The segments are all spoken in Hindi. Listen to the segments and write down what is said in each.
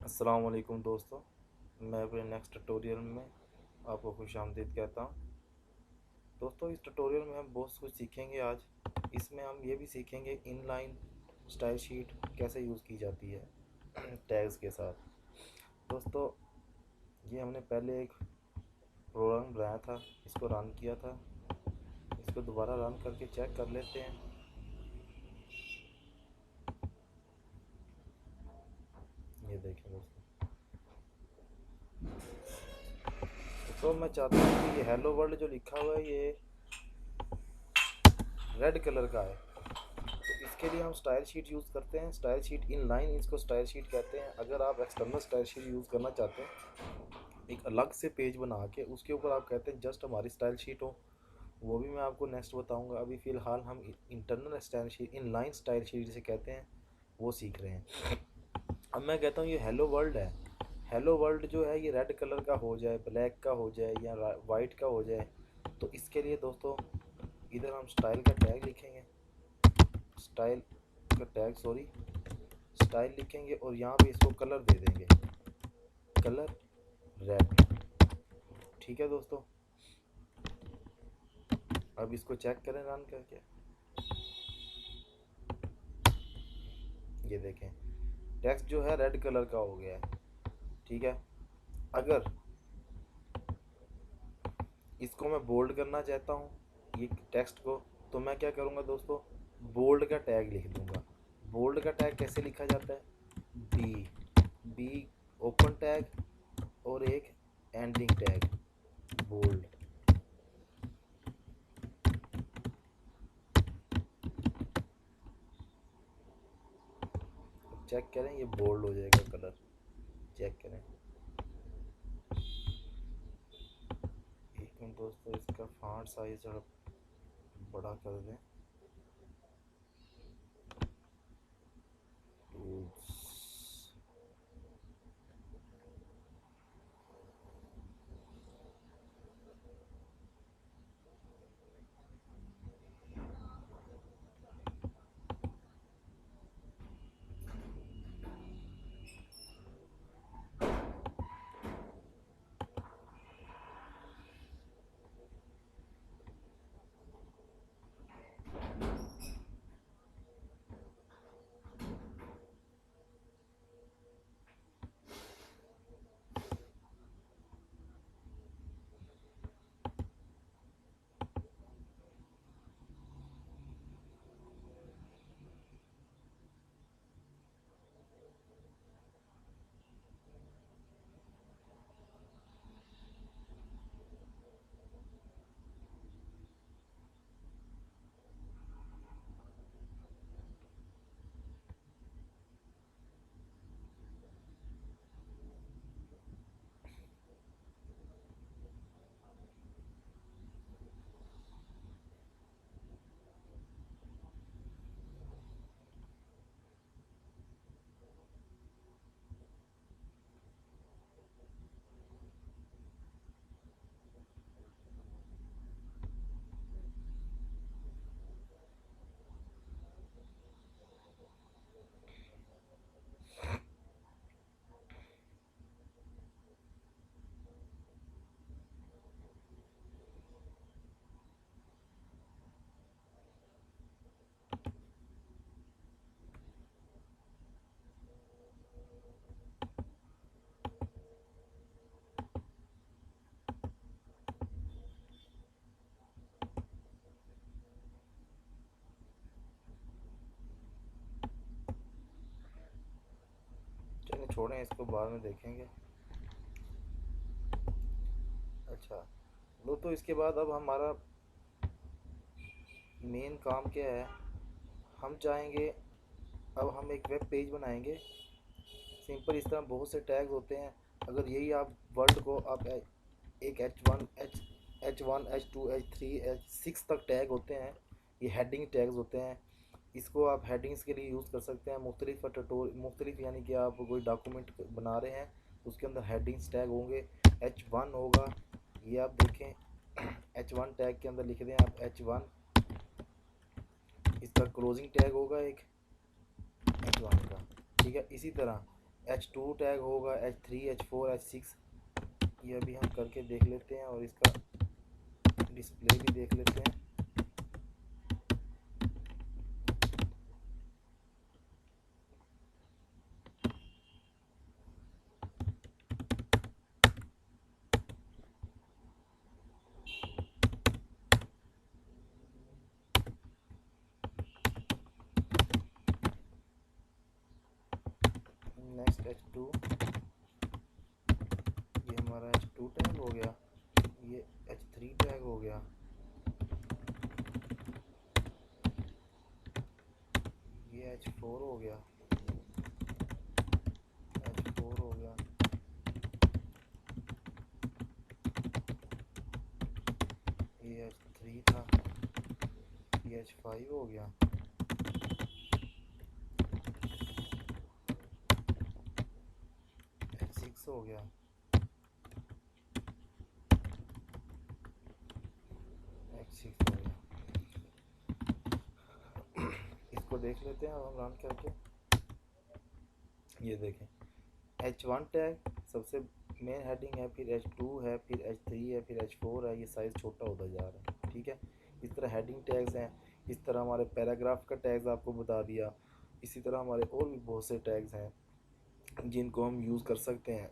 अस्सलाम वालेकुम दोस्तों। मैं अपने नेक्स्ट ट्यूटोरियल में आपको खुशामदीद कहता हूँ। दोस्तों, इस ट्यूटोरियल में हम बहुत कुछ सीखेंगे। आज इसमें हम ये भी सीखेंगे इनलाइन स्टाइल शीट कैसे यूज़ की जाती है टैग्स के साथ। दोस्तों, ये हमने पहले एक प्रोग्राम बनाया था, इसको रन किया था। इसको दोबारा रन करके चेक कर लेते हैं। ये देखें दोस्तों, तो मैं चाहता हूँ कि ये हेलो वर्ल्ड जो लिखा हुआ है ये रेड कलर का है। तो इसके लिए हम स्टाइल शीट यूज़ करते हैं। स्टाइल शीट इन लाइन, इसको स्टाइल शीट कहते हैं। अगर आप एक्सटर्नल स्टाइल शीट यूज़ करना चाहते हैं, एक अलग से पेज बना के उसके ऊपर आप कहते हैं जस्ट हमारी स्टाइल शीट हो, वो भी मैं आपको नेक्स्ट बताऊंगा। अभी फ़िलहाल हम internal style sheet, in line style sheet जिसे कहते हैं, वो सीख रहे हैं। अब मैं कहता हूँ ये हेलो वर्ल्ड है। हेलो वर्ल्ड जो है ये रेड कलर का हो जाए, ब्लैक का हो जाए या वाइट का हो जाए। तो इसके लिए दोस्तों इधर हम स्टाइल का टैग लिखेंगे, स्टाइल का टैग सॉरी स्टाइल लिखेंगे और यहाँ पे इसको कलर दे देंगे, कलर रेड। ठीक है दोस्तों, अब इसको चेक करें रन करके। ये देखें टेक्स्ट जो है रेड कलर का हो गया है। ठीक है, अगर इसको मैं बोल्ड करना चाहता हूँ ये टेक्स्ट को, तो मैं क्या करूँगा दोस्तों, बोल्ड का टैग लिख दूँगा। बोल्ड का टैग कैसे लिखा जाता है, बी बी ओपन टैग और एक एंडिंग टैग, बोल्ड। चेक करें ये बोल्ड हो जाएगा कलर, चेक करें। एक मिनट दोस्तों, इसका फॉन्ट साइज जरा बड़ा कर दें। टूल्स, चलिए छोड़ें इसको, बाद में देखेंगे। अच्छा लो, तो इसके बाद अब हमारा मेन काम क्या है, हम चाहेंगे अब हम एक वेब पेज बनाएंगे। सिंपल इस तरह बहुत से टैग होते हैं। अगर यही आप वर्ड को आप एक H one H2 H3 H6 तक टैग होते हैं, ये हेडिंग टैग्स होते हैं। इसको आप हेडिंग्स के लिए यूज़ कर सकते हैं। मुख्तलिफ यानी कि आप कोई डॉक्यूमेंट बना रहे हैं उसके अंदर हेडिंग्स टैग होंगे। H1 होगा, ये आप देखें H1 टैग के अंदर लिख दें आप H1। इसका क्लोजिंग टैग होगा एक H1 का। ठीक है, इसी तरह H2 टैग होगा, H3, H4, H6। ये अभी हम करके देख लेते हैं और इसका डिस्प्ले भी देख लेते हैं। नेक्स्ट H2, ये हमारा H2 टैग हो गया। ये H3 टैग हो गया। ये H4 हो गया, H4 हो गया। ये H3 था, ये H5 हो गया। H6 हो गया, H6 हो गया। इसको देख लेते हैं अब हम रन करके। ये देखें, H1 टैग सबसे मेन हेडिंग है, फिर H2 है, फिर H3 है, फिर H4 है। ये साइज़ छोटा होता जा रहा है, ठीक है। इस तरह हेडिंग टैग्स हैं। इस तरह हमारे पैराग्राफ का टैग्स आपको बता दिया। इसी तरह हमारे और भी बहुत से टैग्स हैं जिनको हम यूज़ कर सकते हैं।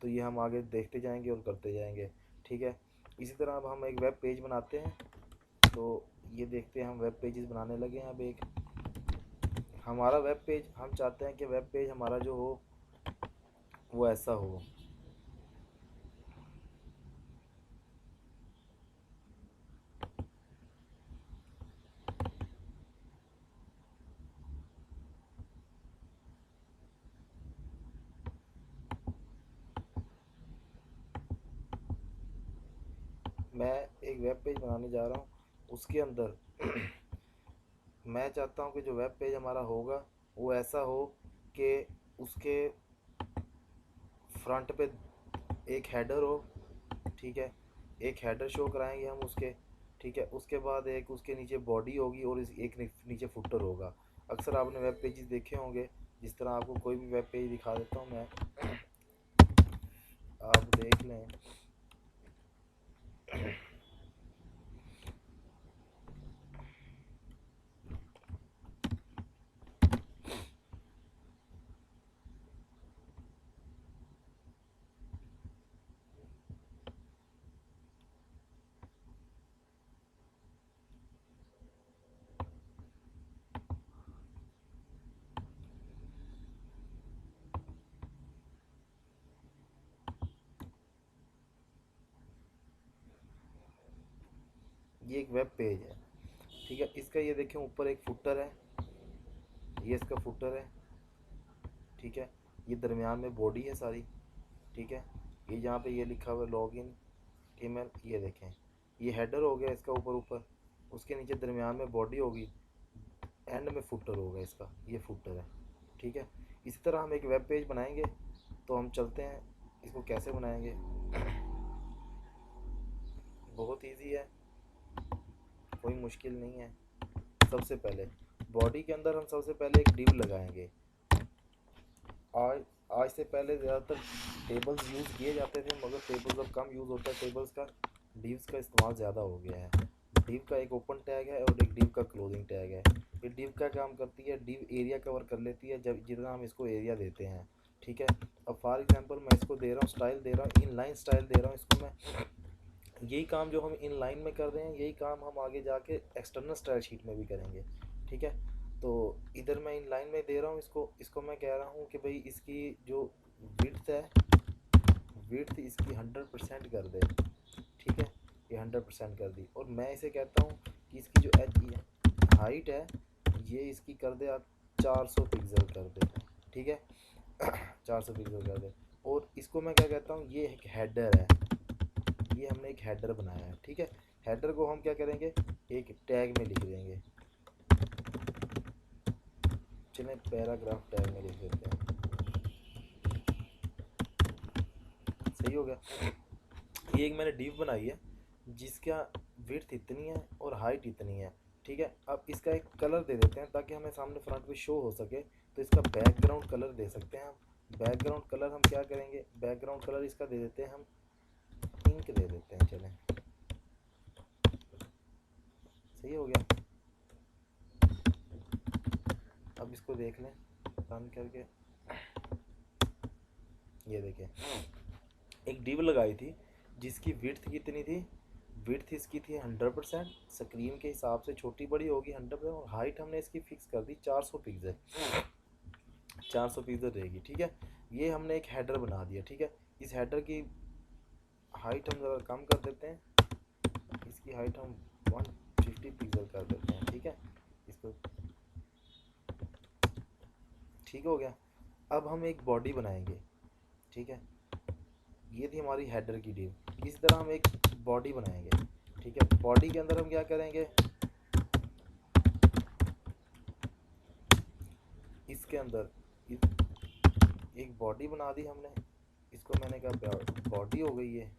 तो ये हम आगे देखते जाएंगे और करते जाएंगे, ठीक है। इसी तरह अब हम एक वेब पेज बनाते हैं। तो ये देखते हैं, हम वेब पेजेस बनाने लगे हैं। अब एक हमारा वेब पेज, हम चाहते हैं कि वेब पेज हमारा जो हो वो ऐसा हो। मैं एक वेब पेज बनाने जा रहा हूँ, उसके अंदर मैं चाहता हूँ कि जो वेब पेज हमारा होगा वो ऐसा हो कि उसके फ्रंट पे एक हेडर हो, ठीक है। एक हेडर शो कराएंगे हम उसके, ठीक है। उसके बाद एक उसके नीचे बॉडी होगी और एक नीचे फुटर होगा। अक्सर आपने वेब पेजेस देखे होंगे। जिस तरह आपको कोई भी वेब पेज दिखा देता हूँ मैं, आप देख लें। ये एक वेब पेज है, ठीक है। इसका ये देखें, ऊपर एक फुटर है, ये इसका फुटर है, ठीक है। ये दरमियान में बॉडी है सारी, ठीक है। ये जहाँ पे ये लिखा हुआ है लॉग इन ईमेल, ये देखें, ये हेडर हो गया इसका ऊपर ऊपर। उसके नीचे दरमियान में बॉडी होगी, एंड में फुटर होगा इसका, ये फुटर है, ठीक है। इसी तरह हम एक वेब पेज बनाएंगे। तो हम चलते हैं, इसको कैसे बनाएंगे। बहुत इजी है, कोई मुश्किल नहीं है। सबसे पहले बॉडी के अंदर हम सबसे पहले एक डिव लगाएंगे। आज आज से पहले ज़्यादातर टेबल्स यूज़ किए जाते थे, मगर टेबल्स अब कम यूज़ होता है टेबल्स का। डिव्स का इस्तेमाल ज़्यादा हो गया है। डिव का एक ओपन टैग है और एक डिव का क्लोजिंग टैग है। ये डिव का काम करती है, डिव एरिया कवर कर लेती है जब जितना हम इसको एरिया देते हैं, ठीक है। अब फॉर एग्जांपल मैं इसको दे रहा हूँ स्टाइल, दे रहा हूँ इनलाइन स्टाइल दे रहा हूँ इसको मैं। यही काम जो हम इन लाइन में कर रहे हैं, यही काम हम आगे जाके एक्सटर्नल स्टाइल शीट में भी करेंगे, ठीक है। तो इधर मैं इन लाइन में दे रहा हूँ इसको इसको मैं कह रहा हूँ कि भाई इसकी जो विड्थ है, विड्थ इसकी 100% कर दे, ठीक है। ये 100% कर दी। और मैं इसे कहता हूँ कि इसकी जो एच हाइट है, ये इसकी कर दे आप 400 पिक्सल कर दे, ठीक है। 400 पिक्सल कर दे। और इसको मैं क्या कहता हूँ, ये एक हेडर है, ये हमने एक हेडर बनाया है, ठीक है। हेडर को हम क्या करेंगे, एक टैग में लिख देंगे। चलें पैराग्राफ टैग में लिख देते हैं, सही हो गया। ये एक मैंने डिव बनाई है जिसका विड्थ इतनी है और हाइट इतनी है, ठीक है। अब इसका एक कलर दे देते हैं ताकि हमें सामने फ्रंट पे शो हो सके तो इसका बैकग्राउंड कलर दे सकते हैं हम। बैकग्राउंड कलर हम क्या करेंगे, बैकग्राउंड कलर इसका दे देते हैं हम पिंक दे देते हैं, चलें सही हो गया। अब इसको देख लें रन करके, ये देखें एक डिव लगाई थी जिसकी विड्थ कितनी थी, विड्थ इसकी थी 100%, स्क्रीन के हिसाब से छोटी बड़ी होगी 100%, और हाइट हमने इसकी फिक्स कर दी 400 पिक्सल, 400 पिक्सल रहेगी, ठीक है। ये हमने एक हेडर बना दिया, ठीक है। इस हेडर की हाइट हम ज़रा कम कर देते हैं, इसकी हाइट हम 150 पिक्सल कर देते हैं, ठीक है। इसको ठीक हो गया। अब हम एक बॉडी बनाएंगे, ठीक है। ये थी हमारी हेडर की डिव, इस तरह हम एक बॉडी बनाएंगे, ठीक है। बॉडी के अंदर हम क्या करेंगे, इसके अंदर एक बॉडी बना दी हमने, इसको मैंने कहा बॉडी हो गई है।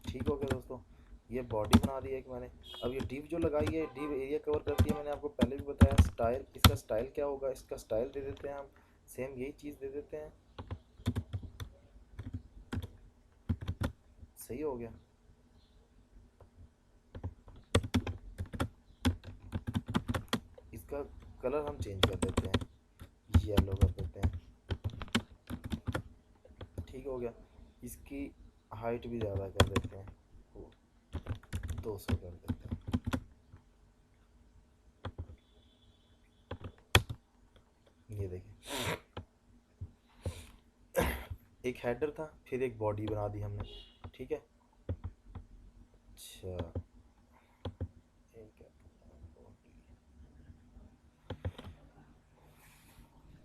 ठीक हो गया दोस्तों, ये बॉडी बना दी है एक मैंने। अब ये डिव जो लगाई है, डिव एरिया कवर करती है, मैंने आपको पहले भी बताया। स्टाइल, इसका स्टाइल क्या होगा, इसका स्टाइल दे देते हैं हम, सेम यही चीज़ दे देते हैं, सही हो गया। इसका कलर हम चेंज कर देते हैं, येलो कर देते हैं, ठीक हो गया। इसकी हाइट भी ज़्यादा कर देते हैं, 200 कर देते हैं, ये देखिए एक हेडर था, फिर एक बॉडी बना दी हमने, ठीक है। अच्छा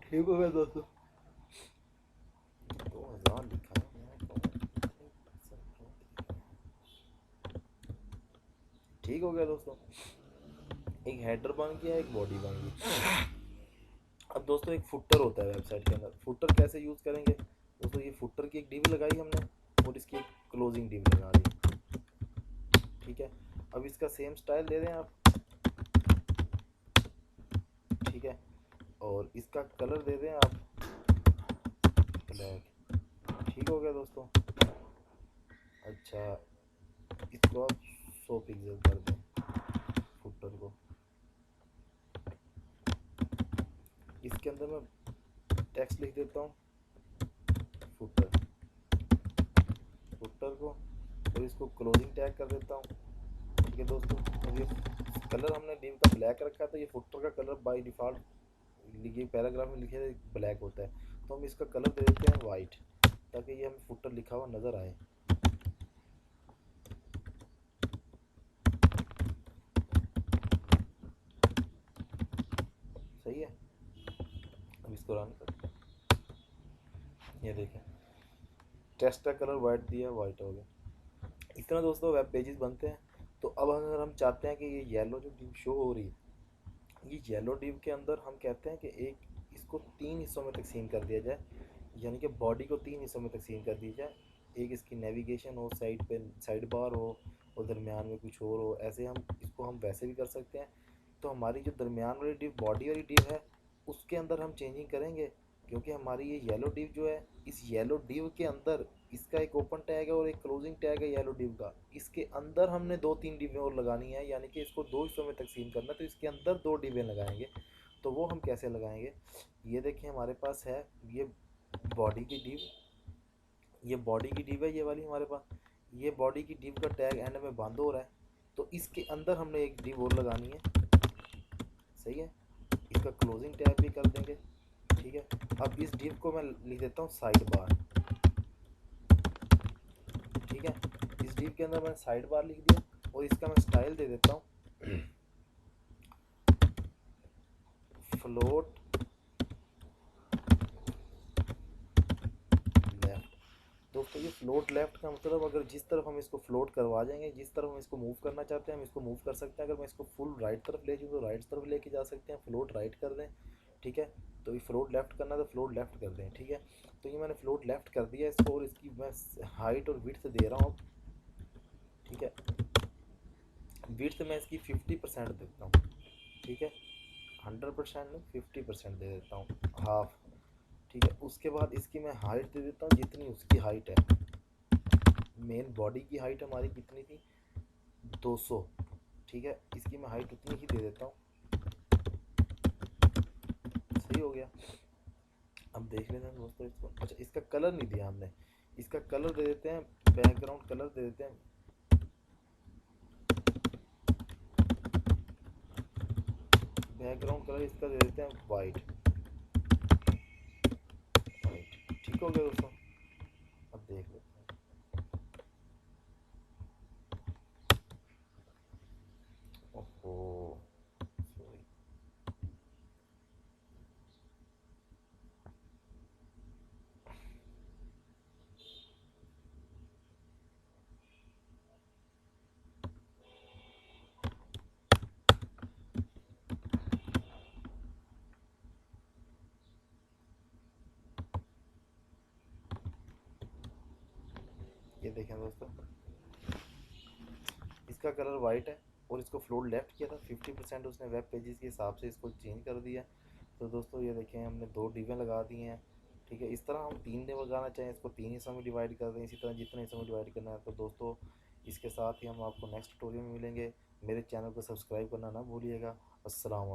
ठीक हो गया दोस्तों, 2000 लिखा है, ठीक हो गया दोस्तों। एक हेडर बन गया, एक बॉडी बन गई। अब दोस्तों एक फुटर होता है वेबसाइट के अंदर, फुटर कैसे यूज़ करेंगे दोस्तों, ये फुटर की एक डिव लगाई हमने और इसकी एक क्लोजिंग डिव लगा दी, ठीक है। अब इसका सेम स्टाइल दे दें आप, ठीक है, और इसका कलर दे दें आप ब्लैक, ठीक हो गया दोस्तों। अच्छा इसको आप 100 पिक्सल कर दें फुटर को, इसके अंदर मैं टेक्स्ट लिख देता हूँ फुटर, फुटर को, और इसको क्लोजिंग टैग कर देता हूँ, ठीक है दोस्तों। और ये कलर हमने डिव का ब्लैक रखा है, तो ये फुटर का कलर बाय डिफ़ॉल्ट लिखिए पैराग्राफ में लिखे ब्लैक होता है, तो हम इसका कलर दे देते हैं वाइट, ताकि ये हमें फुटर लिखा हुआ नज़र आए, सही है। अब इसको रन करते हैं, ये देखें टेक्स्ट का कलर वाइट दिया, वाइट हो गया। इस तरह दोस्तों वेब पेजेस बनते हैं। तो अब अगर हम चाहते हैं कि ये येलो जो डिव शो हो रही है, ये येलो डिव के अंदर हम कहते हैं कि एक इसको 3 हिस्सों में तकसीम कर दिया जाए, यानी कि बॉडी को 3 हिस्सों में तकसीम कर दी जाए। एक इसकी नेविगेशन हो, साइड पे साइड बार हो, और दरमियान में कुछ और हो, ऐसे हम इसको हम वैसे भी कर सकते हैं। तो हमारी जो दरमियान वाली डिव, बॉडी वाली डिव है, उसके अंदर हम चेंजिंग करेंगे, क्योंकि हमारी ये येलो डिव जो है, इस येलो डिव के अंदर इसका एक ओपन टैग है और एक क्लोजिंग टैग है येलो डिव का, इसके अंदर हमने 2-3 डिवें और लगानी है, यानी कि इसको 2 हिस्सों में तकसीम करना है, तो इसके अंदर 2 डिवें लगाएंगे। तो वो हम कैसे लगाएंगे, ये देखिए हमारे पास है ये बॉडी की डिव, ये बॉडी की डिव है ये वाली हमारे पास, ये बॉडी की डिव का टैग एंड में बंद हो रहा है, तो इसके अंदर हमने एक डिव और लगानी है, सही है। इसका क्लोजिंग टैग भी कर देंगे, ठीक है। अब इस डिव को मैं लिख देता हूँ साइड बार, ठीक है। इस डिव के अंदर मैंने साइड बार लिख दिया, और इसका मैं स्टाइल दे देता हूँ फ्लोट लेफ्ट। दोस्तों ये फ्लोट लेफ्ट का मतलब, अगर जिस तरफ हम इसको फ्लोट करवा जाएंगे, जिस तरफ हम इसको मूव करना चाहते हैं हम इसको मूव कर सकते हैं। अगर मैं इसको फुल राइट तरफ ले जाऊँ तो राइट तरफ लेके जा सकते हैं, फ्लोट राइट कर दें, ठीक है। तो ये फ्लोट लेफ्ट करना है तो फ्लोट लेफ्ट कर दें, ठीक है। तो ये मैंने फ्लोट लेफ्ट कर दिया इसको, और इसकी मैं हाइट और विड्थ दे रहा हूँ, ठीक है। विड्थ मैं इसकी 50% देता हूँ, ठीक है, 100% नहीं 50% दे देता हूँ, हाफ, ठीक है। उसके बाद इसकी मैं हाइट दे देता हूँ जितनी उसकी हाइट है। मेन बॉडी की हाइट हमारी कितनी थी, 200, ठीक है, इसकी मैं हाइट उतनी ही दे देता हूँ। सही हो गया। अब देख लेते हैं दोस्तों इसको। अच्छा, इसका कलर नहीं दिया हमने, इसका कलर दे देते हैं, बैकग्राउंड कलर दे देते हैं, बैकग्राउंड कलर इसका दे देते हैं वाइट, वाइट, ठीक हो गया दोस्तों। अब देख लेते हैं। ओहो, सॉरी। ये देखें दोस्तों, इसका कलर वाइट है और इसको फ्लोर लेफ्ट किया था 50%, उसने वेब पेजेस के हिसाब से इसको चेंज कर दिया। तो दोस्तों ये देखें हमने 2 डिवें लगा दी हैं, ठीक है। इस तरह हम 3 डिव लगाना चाहें इसको 3 हिस्सों में डिवाइड कर दें, इसी तरह जितने हिस्सों में डिवाइड करना है। तो दोस्तों इसके साथ ही हम आपको नेक्स्ट ट्यूटोरियल में मिलेंगे। मेरे चैनल को सब्सक्राइब करना ना भूलिएगा। अस्सलाम।